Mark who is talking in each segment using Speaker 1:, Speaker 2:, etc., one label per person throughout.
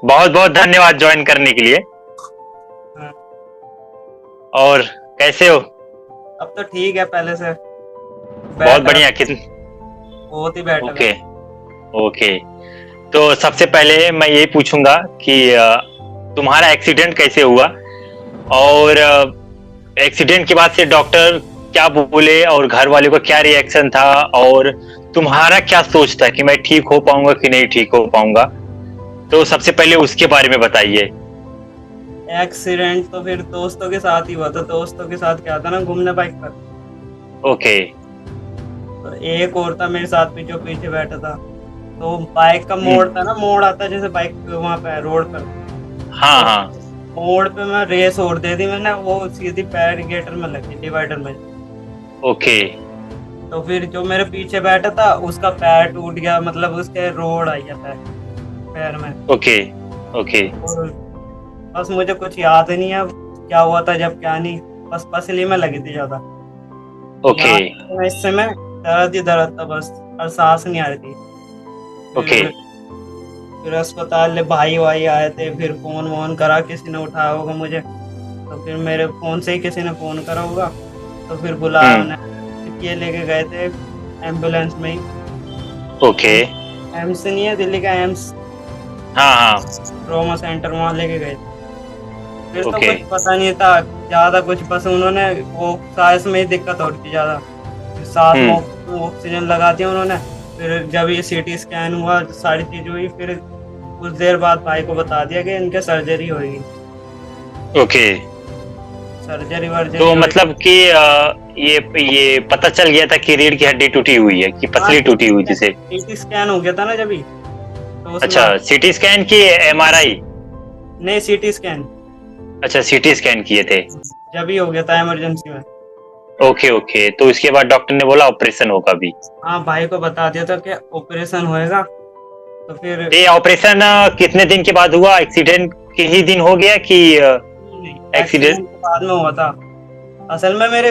Speaker 1: बहुत बहुत धन्यवाद ज्वाइन करने के लिए।
Speaker 2: हाँ,
Speaker 1: और कैसे हो?
Speaker 2: अब तो ठीक है पहले से
Speaker 1: बहुत
Speaker 2: बेटर।
Speaker 1: बढ़िया। कितन
Speaker 2: बहुत ही बेटर है।
Speaker 1: ओके। ओके। तो सबसे पहले मैं यही पूछूंगा कि तुम्हारा एक्सीडेंट कैसे हुआ, और एक्सीडेंट के बाद से डॉक्टर क्या बोले और घर वालों का क्या रिएक्शन था, और तुम्हारा क्या सोच था कि मैं ठीक हो पाऊंगा कि नहीं ठीक हो पाऊंगा? तो सबसे पहले उसके बारे में बताइए।
Speaker 2: एक्सीडेंट तो फिर दोस्तों के साथ ही हुआ था। दोस्तों के साथ क्या था ना, घूमने बाइक पर।
Speaker 1: ओके।
Speaker 2: तो एक और था मेरे साथ भी जो पीछे बैठा था। तो बाइक का मोड़ था ना, मोड़ आता है जैसे बाइक वहां पे रोड पर।
Speaker 1: हाँ
Speaker 2: तो
Speaker 1: हाँ।
Speaker 2: मोड़ पे मैं रेस और दे दी मैंने, वो सीधी बैरिकेटर में लगी, डिवाइडर में।
Speaker 1: ओके।
Speaker 2: तो फिर जो मेरे पीछे बैठा था उसका पैर टूट गया, मतलब उसके रोड आई है पैर पैर में।
Speaker 1: ओके। ओके।
Speaker 2: और बस मुझे कुछ याद ही नहीं है क्या हुआ था जब क्या नहीं। बस पसली में लगी थी ज्यादा।
Speaker 1: ओके।
Speaker 2: यहाँ इस समय दर्द ही दर्द था बस, और सांस नहीं आ रही थी।
Speaker 1: ओके।
Speaker 2: फिर फिर अस्पताल ले भाई वाई आए थे, फिर फोन वोन करा, किसी ने उठाया होगा मुझे। तो फिर मेरे फोन से ही किसी ने फोन करा होगा। तो फिर बुलाया
Speaker 1: हम्म।
Speaker 2: उन्हें, ये लेके गए थे एम्बुलेंस में ही।
Speaker 1: ओके।
Speaker 2: एम्स नहीं है दिल्ली का, एम्स
Speaker 1: हाँ हाँ।
Speaker 2: ट्रॉमा सेंटर, वहाँ लेके गए थे। फिर तो
Speaker 1: ओके।
Speaker 2: कुछ पता नहीं था ज्यादा कुछ, बस उन्होंने वो सांस में ही दिक्कत हो रही थी ज्यादा। फिर सांस में
Speaker 1: हम्म।
Speaker 2: ऑक्सीजन लगा दिया उन्होंने। फिर जब ये सीटी स्कैन हुआ, सारी चीज हुई, फिर कुछ देर बाद भाई को बता दिया कि इनके सर्जरी होगी।
Speaker 1: ओके।
Speaker 2: सर्जरी वर्जरी
Speaker 1: तो
Speaker 2: हुई।
Speaker 1: मतलब कि ये पता चल गया था कि रीढ़ की हड्डी टूटी हुई है कि
Speaker 2: हाँ,
Speaker 1: पसली टूटी हुई जिसे?
Speaker 2: सीटी स्कैन हो गया था ना जब ही, तो उसमें।
Speaker 1: अच्छा, सीटी स्कैन की एमआरआई?
Speaker 2: नहीं, सीटी स्कैन
Speaker 1: अच्छा, सीटी स्कैन किए थे।
Speaker 2: जब ही हो गया था इमरजेंसी में।
Speaker 1: Okay okay. तो इसके बाद डॉक्टर ने बोला ऑपरेशन होगा भी?
Speaker 2: हाँ, भाई को बता दिया था कि ऑपरेशन होएगा। तो फिर
Speaker 1: ये ऑपरेशन कितने दिन के बाद हुआ? एक्सीडेंट के ही दिन हो गया कि
Speaker 2: एक्सीडेंट
Speaker 1: एक्सीडेंट?
Speaker 2: के बाद में हुआ था। असल में मेरे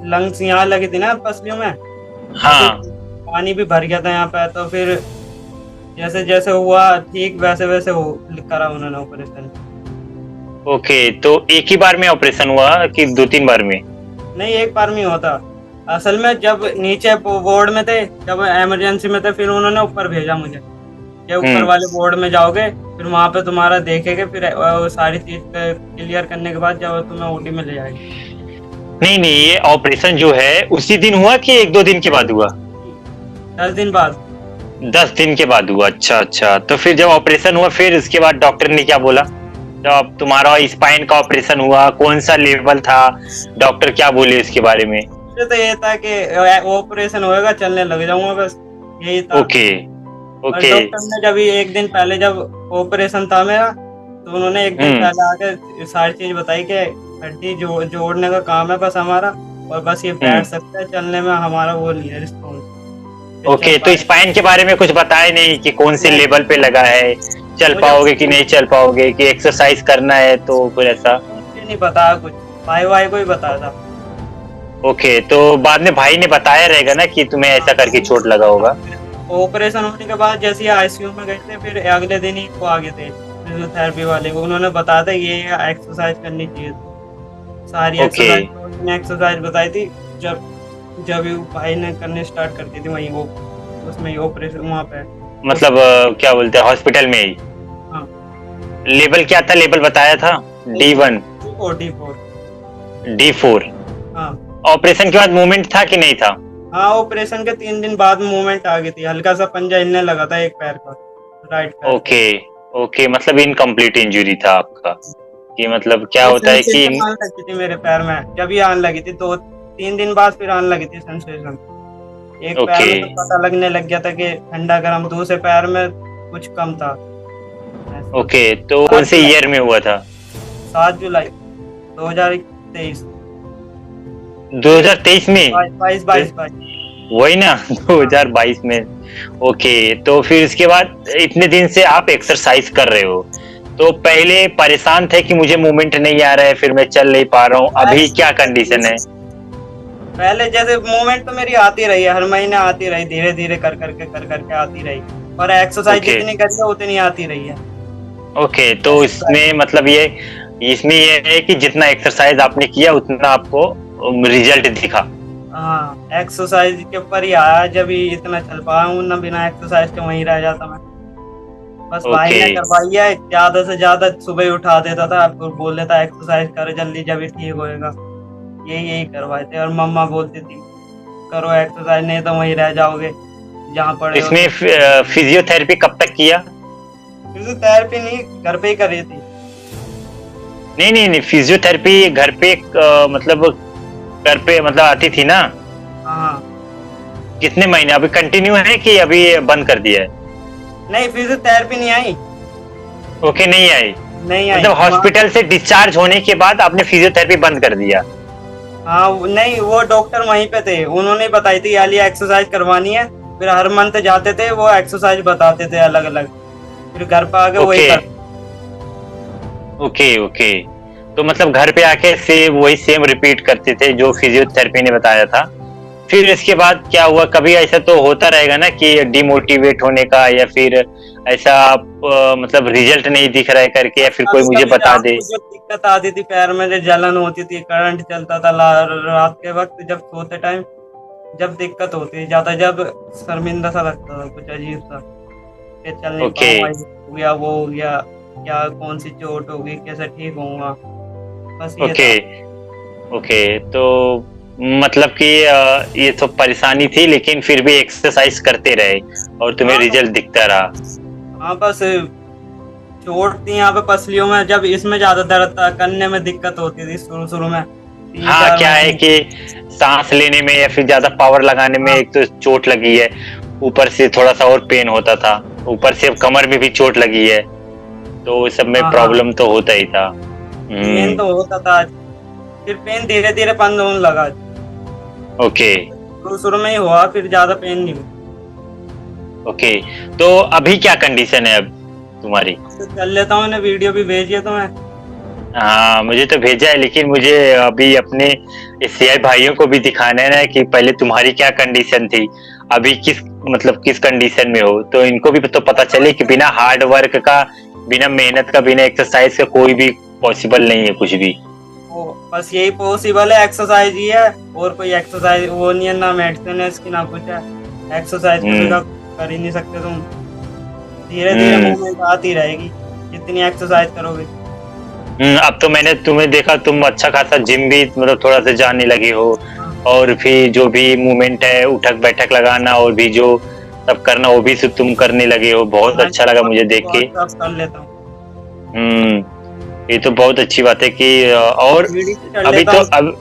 Speaker 2: लंग्स यहाँ लगी थी ना पसलियों में। तो फिर
Speaker 1: हाँ।
Speaker 2: पानी भी भर गया था यहाँ पे। तो फिर जैसे जैसे हुआ ठीक, वैसे वैसे हो करा उन्होंने ऑपरेशन।
Speaker 1: ओके। तो एक ही बार में ऑपरेशन हुआ कि दो तीन बार में?
Speaker 2: नहीं, एक बार में ही होता। असल में जब नीचे वार्ड में थे, जब इमरजेंसी में थे, फिर उन्होंने ऊपर भेजा मुझे, ये ऊपर वाले वार्ड में जाओगे, फिर वहाँ पे तुम्हारा देखेंगे, फिर वो सारी चीज क्लियर करने के बाद जब तुम्हें ओटी में ले जाएंगे।
Speaker 1: नहीं नहीं, ये ऑपरेशन जो है उसी दिन हुआ कि एक दो दिन के बाद हुआ?
Speaker 2: 10 दिन बाद।
Speaker 1: 10 दिन के बाद हुआ। अच्छा अच्छा। तो फिर जब ऑपरेशन हुआ फिर उसके बाद डॉक्टर ने क्या बोला? जब तुम्हारा स्पाइन का ऑपरेशन हुआ कौन सा लेवल था? डॉक्टर क्या बोले इसके बारे में?
Speaker 2: मुझे तो ये था कि ऑपरेशन होएगा, चलने लग जाऊंगा, बस यही था।
Speaker 1: ओके।
Speaker 2: और
Speaker 1: ओके।
Speaker 2: डॉक्टर ने जब एक दिन पहले जब ऑपरेशन था मेरा, तो उन्होंने एक दिन पहले आके सारी चीज बताई कि हड्डी जोड़ने का काम है बस हमारा, और बस ये बैठ सकता है, चलने में हमारा वो नहीं है रिस्पॉन्स।
Speaker 1: ओके। तो स्पाइन के बारे में कुछ बताया नहीं कि कौन से लेवल पे लगा है, चल
Speaker 2: मुझे
Speaker 1: पाओगे कि नहीं चल पाओगे, कि एक्सरसाइज करना है तो फिर ऐसा?
Speaker 2: मुझे नहीं पता कुछ, भाई भाई को ही बताया था।
Speaker 1: ओके। तो बाद में भाई ने बताया रहेगा ना कि तुम्हें ऐसा करके चोट लगा होगा?
Speaker 2: ऑपरेशन होने के बाद जैसे आईसीयू में गए थे, फिर अगले दिन ही वो आ गए थे फिजियोथेरेपी वाले को। उन्होंने बताया था ये एक्सरसाइज करनी चाहिए, सारी
Speaker 1: ओके।
Speaker 2: एक्सरसाइज बताई थी। जब जब ये भाई ने करने स्टार्ट कर दी थी वहीं वो, उसमें ही ऑपरेशन वहाँ पे।
Speaker 1: मतलब क्या बोलते हैं, हॉस्पिटल में ही?
Speaker 2: हाँ।
Speaker 1: लेवल क्या था? लेवल बताया था D1?
Speaker 2: D4।
Speaker 1: D4?
Speaker 2: हाँ
Speaker 1: ऑपरेशन के बाद मूवमेंट था कि नहीं था?
Speaker 2: हाँ, ऑपरेशन के 3 दिन बाद मूवमेंट आ गई थी, हल्का सा पंजा हिलने लगा था एक पैर का, राइट पैर।
Speaker 1: ओके। ओके, मतलब इनकम्प्लीट इंजरी था आपका? कि मतलब क्या
Speaker 2: वो
Speaker 1: होता है कि
Speaker 2: सेंसेशन आने लगी थी मेरे पैर में, जब ये आने लगी थी 2-3 दिन बाद, फिर आने लगी थी सेंसेशन। एक पैर
Speaker 1: ओके।
Speaker 2: में तो पता लगने लग गया था कि ठंडा गर्म, दूसरे पैर में कुछ कम था।
Speaker 1: ओके। तो कौन से
Speaker 2: 7
Speaker 1: ईयर में हुआ था?
Speaker 2: जुलाई 2023।
Speaker 1: 2023 में?
Speaker 2: 22
Speaker 1: वही ना 2022 में। ओके। तो फिर इसके बाद इतने दिन से आप एक्सरसाइज कर रहे हो, तो पहले परेशान थे कि मुझे मूवमेंट नहीं आ रहा है, फिर मैं चल नहीं पा रहा हूँ, अभी क्या कंडीशन है?
Speaker 2: पहले जैसे मूवमेंट तो मेरी आती रही है, हर महीने आती रही, धीरे धीरे कर करके आती रही। और एक्सरसाइज
Speaker 1: ओके।
Speaker 2: जितनी करी है उतनी आती रही है।
Speaker 1: ओके, तो इसमें मतलब ये इसमें ये है कि जितना एक्सरसाइज आपने किया उतना आपको रिजल्ट दिखा।
Speaker 2: हाँ, एक्सरसाइज के ऊपर ही आया, जब ही इतना चल पाया हूँ ना, बिना एक्सरसाइज के वहीं रह जाता मैं। बस भाई
Speaker 1: ओके,
Speaker 2: ने करवाई है, ज्यादा से ज्यादा सुबह ही उठा देता था, आपको बोल देता एक्सरसाइज कर जल्दी, जब ही ठीक होएगा। यही यही करवाए थे, और मम्मा बोलती थी करो एक्सरसाइज, नहीं तो वहीं रह जाओगे जहाँ
Speaker 1: तो
Speaker 2: पड़े हो
Speaker 1: इसमें
Speaker 2: तुम।
Speaker 1: फिजियोथेरेपी कब तक किया?
Speaker 2: फिजियोथेरेपी नहीं, घर पे ही करी थी।
Speaker 1: नहीं नहीं नहीं, फिजियोथेरेपी घर पे मतलब घर पे मतलब आती थी ना?
Speaker 2: हाँ।
Speaker 1: कितने महीने अभी कंटिन्यू है कि अभी बंद कर दिया है?
Speaker 2: नहीं, फिजियोथेरेपी नहीं आई।
Speaker 1: ओके, नहीं आई।
Speaker 2: नहीं आई
Speaker 1: मतलब
Speaker 2: वहाँ।
Speaker 1: हॉस्पिटल से डिस्चार्ज होने के बाद आपने फिजियोथेरेपी बंद कर दिया?
Speaker 2: हाँ, नहीं, वो डॉक्टर वहीं पे थे, उन्होंने बताई थी याली एक्सरसाइज करवानी है। फिर हर मंथ जाते थे, वो एक्सरसाइज बताते थे अलग अलग। फिर घर पे आके वही
Speaker 1: ओके
Speaker 2: कर।
Speaker 1: Okay okay. तो मतलब घर पे आके से वही सेम रिपीट करते थे जो फिजियोथेरेपी ने बताया था। फिर इसके बाद क्या हुआ? कभी ऐसा तो होता रहेगा ना कि डिमोटिवेट होने का, या फिर ऐसा आप मतलब रिजल्ट नहीं दिख रहा है करके, या फिर कोई
Speaker 2: कभी
Speaker 1: मुझे
Speaker 2: कभी
Speaker 1: बता
Speaker 2: रात
Speaker 1: दे।
Speaker 2: को जब दिक्कत आती थी, पैर में जो जलन होती थी, करंट चलता था रात के वक्त, जब सोते टाइम जब दिक्कत होती थी ज्यादा, जब शर्मिंदा सा लगता था, कुछ अजीब सा, कि चल नहीं
Speaker 1: ओके
Speaker 2: पाऊंगा, ये हो गया वो हो गया, क्या कौन सी चोट होगी, कैसे ठीक होऊंगा। बस ये
Speaker 1: ओके
Speaker 2: था।
Speaker 1: ओके। तो मतलब कि ये तो परेशानी थी, लेकिन फिर भी एक्सरसाइज करते रहे और तुम्हें
Speaker 2: हाँ।
Speaker 1: रिजल्ट दिखता रहा।
Speaker 2: हाँ, बस चोट थी यहाँ पे पसलियों में, जब इसमें ज्यादा दर्द था, करने में दिक्कत होती थी शुरू शुरू में, तीन
Speaker 1: हाँ,
Speaker 2: चार
Speaker 1: क्या है
Speaker 2: महीने
Speaker 1: कि सांस लेने में या फिर ज्यादा पावर लगाने में
Speaker 2: हाँ।
Speaker 1: एक तो चोट लगी है, ऊपर से थोड़ा सा और पेन होता था, ऊपर से अब कमर में भी चोट लगी है, तो इस सब में
Speaker 2: हाँ। हाँ,
Speaker 1: प्रॉब्लम तो होता ही था।
Speaker 2: पेन तो होता था। फिर पेन धीरे धीरे बंद होने लगा,
Speaker 1: ओके
Speaker 2: शुरू शुरू में ही हुआ, फिर ज्यादा पेन नहीं हुआ।
Speaker 1: ओके। तो अभी क्या कंडीशन है अब तुम्हारी?
Speaker 2: तो चल लेता हूँ, इन्हें वीडियो भी भेजिए तो मैं।
Speaker 1: हाँ, मुझे तो भेजा है, लेकिन मुझे अभी अपने एशियाई भाइयों को भी दिखाना है ना कि पहले तुम्हारी क्या कंडीशन थी, अभी किस मतलब किस कंडीशन में हो, तो इनको भी तो पता चले कि बिना हार्ड वर्क का, बिना मेहनत का, बिना एक्सरसाइज का कोई भी पॉसिबल नहीं है कुछ भी।
Speaker 2: वो बस यही पॉसिबल है, एक्सरसाइज ही है। और कोई एक्सरसाइज वो नहीं है, ना मेडिसिन है इसकी, ना कुछ है। एक्सरसाइज के
Speaker 1: हम्म
Speaker 2: बिना कर ही नहीं सकते तुम। धीरे धीरे
Speaker 1: हम्म
Speaker 2: मूवमेंट आती रहेगी जितनी एक्सरसाइज करोगे।
Speaker 1: अब तो मैंने तुम्हें देखा, तुम अच्छा खासा जिम भी मतलब थोड़ा सा जाने लगे हो,
Speaker 2: हाँ,
Speaker 1: और फिर जो भी मूवमेंट है, उठक बैठक लगाना और भी जो सब करना, वो भी सब तुम करने लगे हो, बहुत
Speaker 2: हाँ,
Speaker 1: अच्छा लगा मुझे देख के।
Speaker 2: बहुत सब कर लेता हूँ।
Speaker 1: ये तो बहुत अच्छी बात है कि और
Speaker 2: सीढ़ी भी चढ़
Speaker 1: अभी
Speaker 2: लेता
Speaker 1: तो
Speaker 2: हूँ।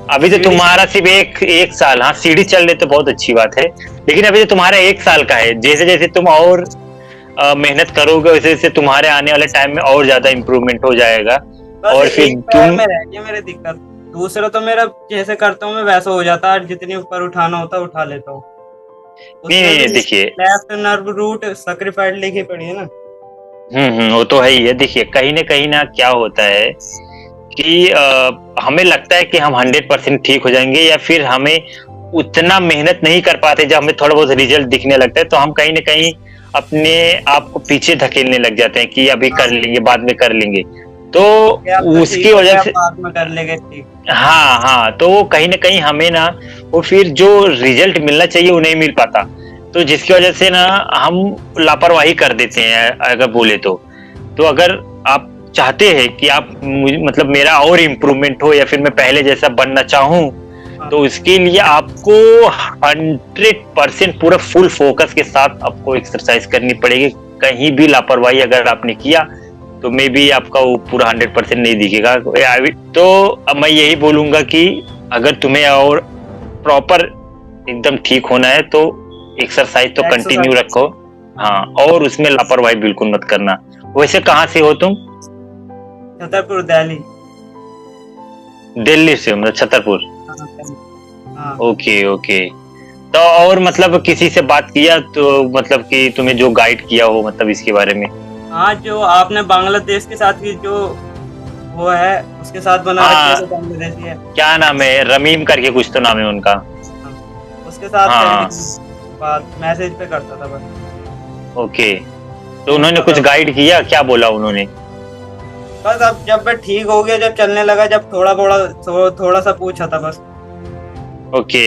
Speaker 1: अभी तो
Speaker 2: सीढ़ी
Speaker 1: तुम्हारा सिर्फ एक साल, हाँ सीढ़ी चल रहे तो बहुत अच्छी बात है, लेकिन अभी तो तुम्हारा एक साल का है, जैसे जैसे तुम और मेहनत करोगे वैसे वैसे तुम्हारे आने वाले टाइम में और ज्यादा इम्प्रूवमेंट हो जाएगा।
Speaker 2: बस
Speaker 1: और फिर
Speaker 2: एक पैर
Speaker 1: तुम
Speaker 2: में रह गई मेरी दिक्कत। दूसरा तो मेरा जैसे करता हूँ मैं वैसा हो जाता है, जितनी ऊपर उठाना होता है उठा लेता हूँ।
Speaker 1: नहीं
Speaker 2: उसमें
Speaker 1: नहीं
Speaker 2: भी
Speaker 1: नहीं, देखिए।
Speaker 2: लेफ्ट नर्व रूट सैक्रिफाइड लिखी पड़ी है ना।
Speaker 1: वो तो है ही है। देखिए, कहीं ना क्या होता है कि हमें लगता है कि हम 100% ठीक हो जाएंगे, या फिर हमें उतना मेहनत नहीं कर पाते, जब हमें थोड़ा बहुत रिजल्ट दिखने लगता है तो हम कहीं ना कहीं अपने आप को पीछे धकेलने लग जाते हैं कि अभी कर
Speaker 2: हाँ,
Speaker 1: लेंगे, बाद में कर लेंगे। तो
Speaker 2: क्या अब तो ठीक
Speaker 1: उसकी
Speaker 2: हो
Speaker 1: वजह
Speaker 2: गया,
Speaker 1: से
Speaker 2: बाद में कर लेंगे ठीक।
Speaker 1: हाँ हाँ, तो वो कहीं ना कहीं हमें ना, वो फिर जो रिजल्ट मिलना चाहिए वो नहीं मिल पाता, तो जिसकी वजह से ना हम लापरवाही कर देते हैं अगर बोले तो अगर आप चाहते हैं कि आप मतलब मेरा और इम्प्रूवमेंट हो, या फिर मैं पहले जैसा बनना चाहूँ,
Speaker 2: हाँ,
Speaker 1: तो इसके लिए आपको 100% पूरा फुल फोकस के साथ आपको एक्सरसाइज करनी पड़ेगी। कहीं भी लापरवाही अगर आपने किया तो मे बी आपका वो पूरा 100% नहीं दिखेगा। तो अब मैं यही बोलूंगा कि अगर तुम्हें और प्रॉपर एकदम ठीक होना है तो एक्सरसाइज तो कंटिन्यू
Speaker 2: एक्सरसाइज।
Speaker 1: रखो। हाँ, और उसमें लापरवाही बिल्कुल मत करना। वैसे कहाँ से हो तुम?
Speaker 2: छतरपुर दिल्ली।
Speaker 1: दिल्ली से, मतलब छतरपुर।
Speaker 2: हाँ, दिल्ली। हाँ।
Speaker 1: Okay okay. तो और मतलब किसी से बात किया तो मतलब कि तुम्हें जो गाइड किया हो मतलब इसके बारे में?
Speaker 2: हाँ, जो आपने बांग्लादेश के साथ की जो वो है, उसके साथ बना रखी है,
Speaker 1: हाँ,
Speaker 2: तो बांग्लादेशी है।
Speaker 1: क्या नाम है, रमीम करके कुछ तो नाम है उनका।
Speaker 2: हाँ, उसके साथ
Speaker 1: हाँ
Speaker 2: करी थी बात, मैसेज पे करता था बस।
Speaker 1: ओके। तो उन्होंने कुछ गाइड किया, क्या बोला उन्होंने?
Speaker 2: बस अब जब मैं ठीक हो गया, जब चलने लगा, जब थोड़ा सा पूछा था बस।
Speaker 1: ओके,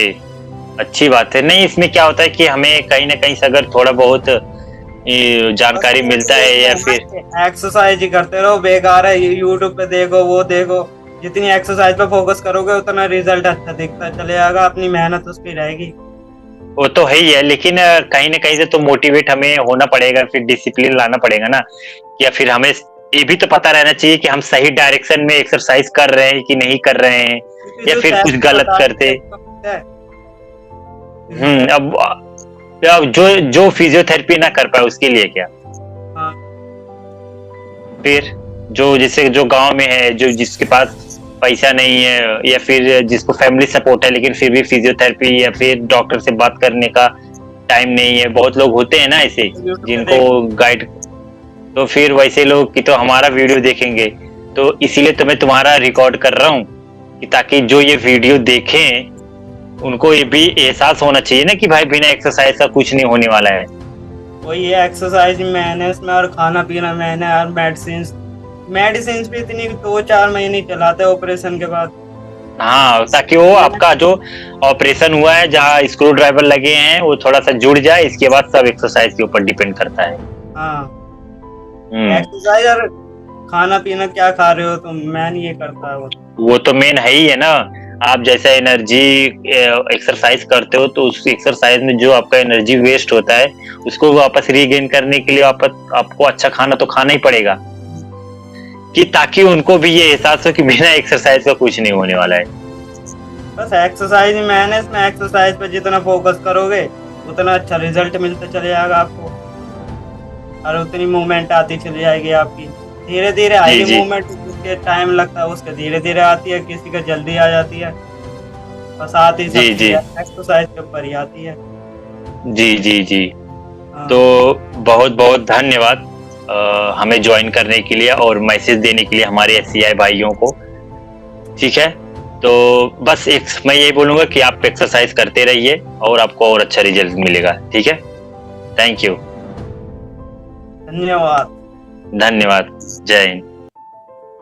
Speaker 1: अच्छी बात है। नहीं, इसमें क्या होता है कि हमें कहीं ना कहीं से अगर थोड़ा बहुत जानकारी मिलता है या फिर
Speaker 2: एक्सरसाइज ही करते रहो, बेकार है यूट्यूब पे देखो वो देखो। जितनी एक्सरसाइज पे फोकस करोगे उतना रिजल्ट अच्छा दिखता चले जाएगा, अपनी मेहनत उस पर रहेगी।
Speaker 1: वो तो है ही है, लेकिन कहीं ना कहीं से तो मोटिवेट हमें होना पड़ेगा, फिर डिसिप्लिन लाना पड़ेगा ना। या फिर हमें ये भी तो पता रहना चाहिए कि हम सही डायरेक्शन में एक्सरसाइज कर रहे हैं कि नहीं कर रहे हैं, या फिर कुछ गलत करते। अब जो जो फिजियोथेरेपी ना कर पाए उसके लिए क्या?
Speaker 2: हाँ।
Speaker 1: फिर जो जैसे जो गांव में है, जो जिसके पास पैसा नहीं है या फिर जिसको फैमिली सपोर्ट है लेकिन फिर भी फिजियोथेरेपी या फिर डॉक्टर से बात करने का टाइम नहीं है, बहुत लोग होते हैं ना ऐसे जिनको गाइड। तो फिर वैसे लोग की तो हमारा वीडियो देखेंगे, तो इसीलिए तो मैं तुम्हारा रिकॉर्ड कर रहा हूँ कि ताकि जो ये वीडियो देखें उनको ये भी एहसास होना चाहिए ना कि भाई बिना एक्सरसाइज का कुछ नहीं होने वाला है।
Speaker 2: वही है, एक्सरसाइज मैंने इसमें और खाना पीना मैंने और मेडिसिन भी इतनी 2-4 महीने चलाते हैं ऑपरेशन के बाद।
Speaker 1: हाँ, ताकि वो आपका जो ऑपरेशन हुआ है जहाँ स्क्रू ड्राइवर लगे हैं वो थोड़ा सा जुड़ जाए, इसके बाद सब एक्सरसाइज के ऊपर डिपेंड करता है।
Speaker 2: हाँ, एक्सरसाइज और खाना पीना क्या खा रहे हो तुम, मैन ये करता है
Speaker 1: वो तो मेन है ही है ना। आप जैसा एनर्जी एक्सरसाइज करते हो तो उस एक्सरसाइज में जो आपका एनर्जी वेस्ट होता है उसको वापस रीगेन करने के लिए आपको अच्छा खाना तो खाना ही पड़ेगा, कि ताकि उनको भी ये एहसास हो कि बिना एक्सरसाइज का कुछ नहीं होने वाला है।
Speaker 2: बस एक्सरसाइज मैंने इसमें एक्सरसाइज पे जितना फोकस करोगे उतना अच्छा रिजल्ट मिलता चले जाएगा आपको, और उतनी मूवमेंट आती चली जाएगी आपकी। धीरे धीरे आएगी मूवमेंट, उसके टाइम लगता है, उसके धीरे धीरे आती है, किसी का जल्दी आ जाती है। बस आती सब एक्सरसाइज के ऊपर ही आती है।
Speaker 1: जी जी जी। तो बहुत बहुत धन्यवाद हमें ज्वाइन करने के लिए और मैसेज देने के लिए हमारे SCI भाइयों को। ठीक है, तो बस मैं यही बोलूंगा कि आप एक्सरसाइज करते रहिए और आपको और अच्छा रिजल्ट मिलेगा। ठीक है, थैंक यू,
Speaker 2: धन्यवाद।
Speaker 1: धन्यवाद, जय हिंद।